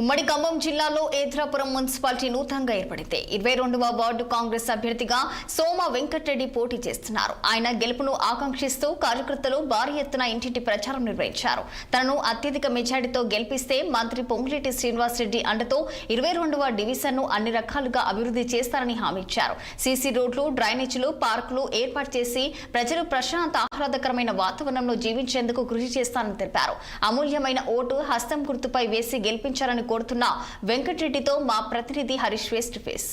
ఉమ్మడి ఖమ్మం జిల్లాలో ఏద్రాపురం మున్సిపాలిటీ నూతనంగా ఏర్పడింది. 22వ వార్డు కాంగ్రెస్ అభ్యర్థిగా సోమ వెంకటరెడ్డి పోటీ చేస్తున్నారు. ఆయన గెలుపును ఆకాంక్షిస్తూ కార్యకర్తలు భారీ ఎత్తున ఇంటింటి ప్రచారం నిర్వహించారు. తనను అత్యధిక మెజారిటీతో గెలిపిస్తే మంత్రి పొంగులేటి శ్రీనివాసరెడ్డి అండతో 22వ డివిజన్ను అన్ని రకాలుగా అభివృద్ధి చేస్తారని హామీ ఇచ్చారు. సీసీ రోడ్లు, డ్రైనేజీలు, పార్కులు ఏర్పాటు చేసి ప్రజలు ప్రశాంత ఆహ్లాదకరమైన వాతావరణంలో జీవించేందుకు కృషి చేస్తారని తెలిపారు. అమూల్యమైన ఓటు హస్తం గుర్తుపై వేసి గెలిపించారని కోరుతున్న వెంకటరెడ్డితో మా ప్రతినిధి హరీష్ ఫేస్ టు ఫేస్.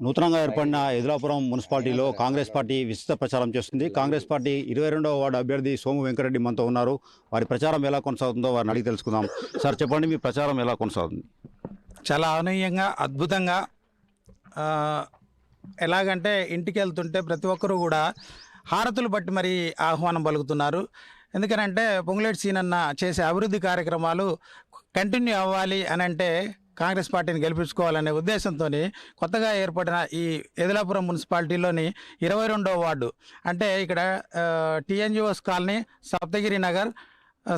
నూతనంగా ఏర్పడిన ఎదులాపురం మున్సిపాలిటీలో కాంగ్రెస్ పార్టీ విస్తృత ప్రచారం చేస్తుంది. కాంగ్రెస్ పార్టీ 22వ వార్డు అభ్యర్థి సోము వెంకటరెడ్డి మనతో ఉన్నారు. వారి ప్రచారం ఎలా కొనసాగుతుందో వారిని అడిగి తెలుసుకుందాం. సార్ చెప్పండి, మీ ప్రచారం ఎలా కొనసాగుతుంది? చాలా అనూహ్యంగా, అద్భుతంగా. ఎలాగంటే ఇంటికి వెళ్తుంటే ప్రతి ఒక్కరూ కూడా హారతులు బట్టి మరి ఆహ్వానం పలుకుతున్నారు. ఎందుకనంటే పొంగులేటి సీనన్న చేసే అభివృద్ధి కార్యక్రమాలు కంటిన్యూ అవ్వాలి అని అంటే కాంగ్రెస్ పార్టీని గెలిపించుకోవాలనే ఉద్దేశంతో కొత్తగా ఏర్పడిన ఈ ఎదులాపురం మున్సిపాలిటీలోని 22వ వార్డు అంటే ఇక్కడ టీఎన్జిఓస్ కాలనీ, సప్తగిరి నగర్,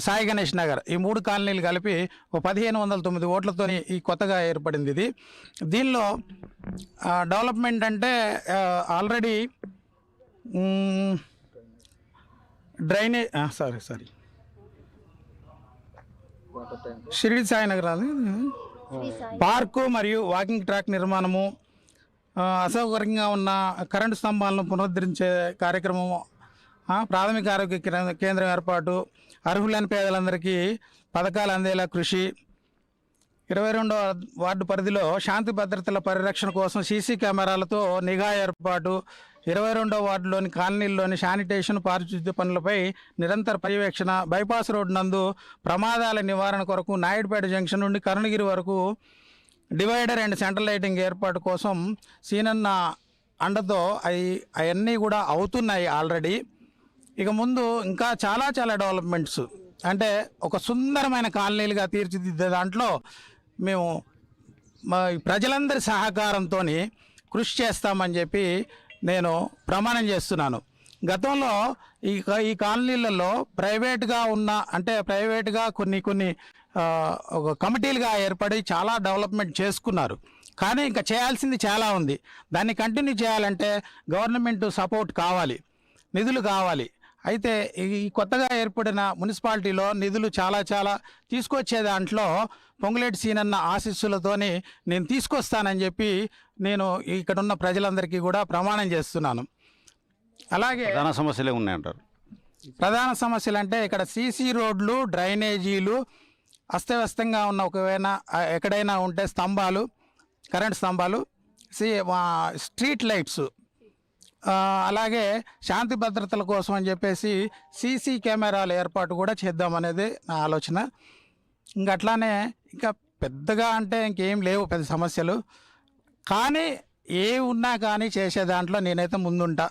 సాయి గణేష్ నగర్ ఈ 3 కాలనీలు కలిపి 1509 ఓట్లతో ఈ కొత్తగా ఏర్పడింది. ఇది దీనిలో డెవలప్మెంట్ అంటే already drainage Shirdi Sai Nagar park మరియు వాకింగ్ ట్రాక్ నిర్మాణము, అసౌకర్యంగా ఉన్న కరెంటు స్తంభాలను పునరుద్ధరించే కార్యక్రమము, ప్రాథమిక ఆరోగ్య కేంద్రం ఏర్పాటు, అర్హులైన పేదలందరికీ పథకాలు అందేలా కృషి, 22వ వార్డు పరిధిలో శాంతి భద్రతల పరిరక్షణ కోసం సీసీ కెమెరాలతో నిఘా ఏర్పాటు, 22వ వార్డులోని కాలనీల్లోని శానిటేషన్, పారిశుద్ధ్య పనులపై నిరంతర పర్యవేక్షణ, బైపాస్ రోడ్డు నందు ప్రమాదాల నివారణ కొరకు నాయుడుపేట జంక్షన్ నుండి కరుణగిరి వరకు డివైడర్ అండ్ సెంట్రల్ లైటింగ్ ఏర్పాటు కోసం సీనన్న అండతో అవన్నీ కూడా అవుతున్నాయి ఆల్రెడీ. ఇక ముందు ఇంకా చాలా డెవలప్మెంట్స్ అంటే ఒక సుందరమైన కాలనీలుగా తీర్చిదిద్దే దాంట్లో మేము ప్రజలందరి సహకారంతో కృషి చేస్తామని చెప్పి నేను ప్రమాణం చేస్తున్నాను. గతంలో ఈ కాలనీలలో ప్రైవేట్గా ఉన్న అంటే ప్రైవేట్గా కొన్ని ఒక కమిటీలుగా ఏర్పడి చాలా డెవలప్మెంట్ చేసుకున్నారు. కానీ ఇంకా చేయాల్సింది చాలా ఉంది. దాన్ని కంటిన్యూ చేయాలంటే గవర్నమెంట్ సపోర్ట్ కావాలి, నిధులు కావాలి. అయితే ఈ కొత్తగా ఏర్పడిన మున్సిపాలిటీలో నిధులు చాలా తీసుకొచ్చే దాంట్లో పొంగులేటి సీనన్న ఆశీస్సులతోని నేను తీసుకొస్తానని చెప్పి నేను ఇక్కడ ఉన్న ప్రజలందరికీ కూడా ప్రమాణం చేస్తున్నాను. అలాగే ప్రధాన సమస్యలే ఉన్నాయంటారు? ప్రధాన సమస్యలు అంటే ఇక్కడ సీసీ రోడ్లు, డ్రైనేజీలు అస్తవ్యస్తంగా ఉన్న ఒకవేళ ఎక్కడైనా ఉంటే స్తంభాలు, కరెంట్ స్తంభాలు, స్ట్రీట్ లైట్స్, అలాగే శాంతి భద్రతల కోసం అని చెప్పేసి సీసీ కెమెరాల ఏర్పాటు కూడా చేద్దామనేది నా ఆలోచన. ఇంకా అట్లానే ఇంకా పెద్దగా అంటే ఇంకేం లేవు పెద్ద సమస్యలు. కానీ ఏ ఉన్నా కానీ చేసే దాంట్లో నేనైతే ముందుంటా.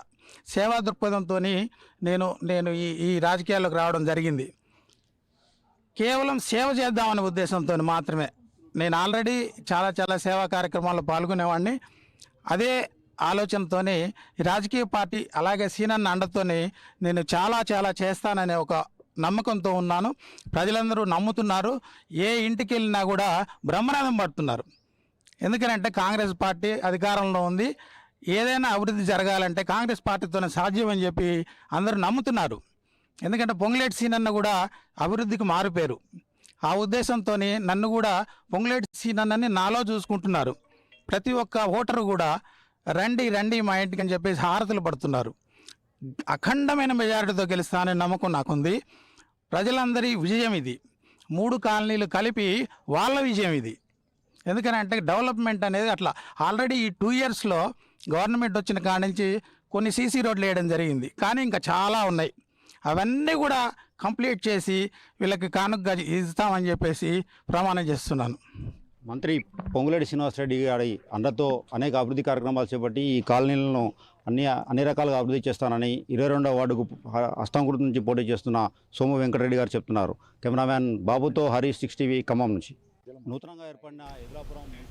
సేవా దృక్పథంతో నేను ఈ రాజకీయాల్లోకి రావడం జరిగింది. కేవలం సేవ చేద్దామనే ఉద్దేశంతో మాత్రమే. నేను ఆల్రెడీ చాలా సేవా కార్యక్రమాల్లో పాల్గొనేవాడిని. అదే ఆలోచనతోనే ఈ రాజకీయ పార్టీ అలాగే సీనన్న అండతోనే నేను చాలా చేస్తాననే ఒక నమ్మకంతో ఉన్నాను. ప్రజలందరూ నమ్ముతున్నారు. ఏ ఇంటికి వెళ్ళినా కూడా బ్రహ్మరథం పడుతున్నారు. ఎందుకంటే కాంగ్రెస్ పార్టీ అధికారంలో ఉంది. ఏదైనా అభివృద్ధి జరగాలంటే కాంగ్రెస్ పార్టీతోనే సాధ్యం అని చెప్పి అందరూ నమ్ముతున్నారు. ఎందుకంటే పొంగులేటి సీనన్న కూడా అభివృద్ధికి మారిపోయారు. ఆ ఉద్దేశంతో నన్ను కూడా పొంగులేటి సీనన్నని నాలో చూసుకుంటున్నారు. ప్రతి ఒక్క ఓటరు కూడా రండి మా ఇంటికి అని చెప్పేసి హారతులు పడుతున్నారు. అఖండమైన మెజారిటీతో గెలుస్తానని నమ్మకం నాకుంది. ప్రజలందరి విజయం ఇది. 3 కాలనీలు కలిపి వాళ్ళ విజయం ఇది. ఎందుకనంటే డెవలప్మెంట్ అనేది అట్లా ఆల్రెడీ ఈ 2 ఇయర్స్లో గవర్నమెంట్ వచ్చిన కాడి నుంచి కొన్ని సీసీ రోడ్లు వేయడం జరిగింది. కానీ ఇంకా చాలా ఉన్నాయి. అవన్నీ కూడా కంప్లీట్ చేసి వీళ్ళకి కానుకగా ఇస్తామని చెప్పేసి ప్రమాణం చేస్తున్నాను. మంత్రి పొంగులేటి శ్రీనివాసరెడ్డి గారి అండతో అనేక అభివృద్ధి కార్యక్రమాలు చేపట్టి ఈ కాలనీలను అన్ని రకాలుగా అభివృద్ధి చేస్తానని 22వ వార్డుకు అష్టంగుర్తు నుంచి పోటీ చేస్తున్న సోము వెంకటరెడ్డి గారు చెప్తున్నారు. కెమెరామ్యాన్ బాబుతో హరీష్ 6 టీవీ ఖమ్మం నుంచి. నూతనంగా ఏర్పడిన ఎదులాపురం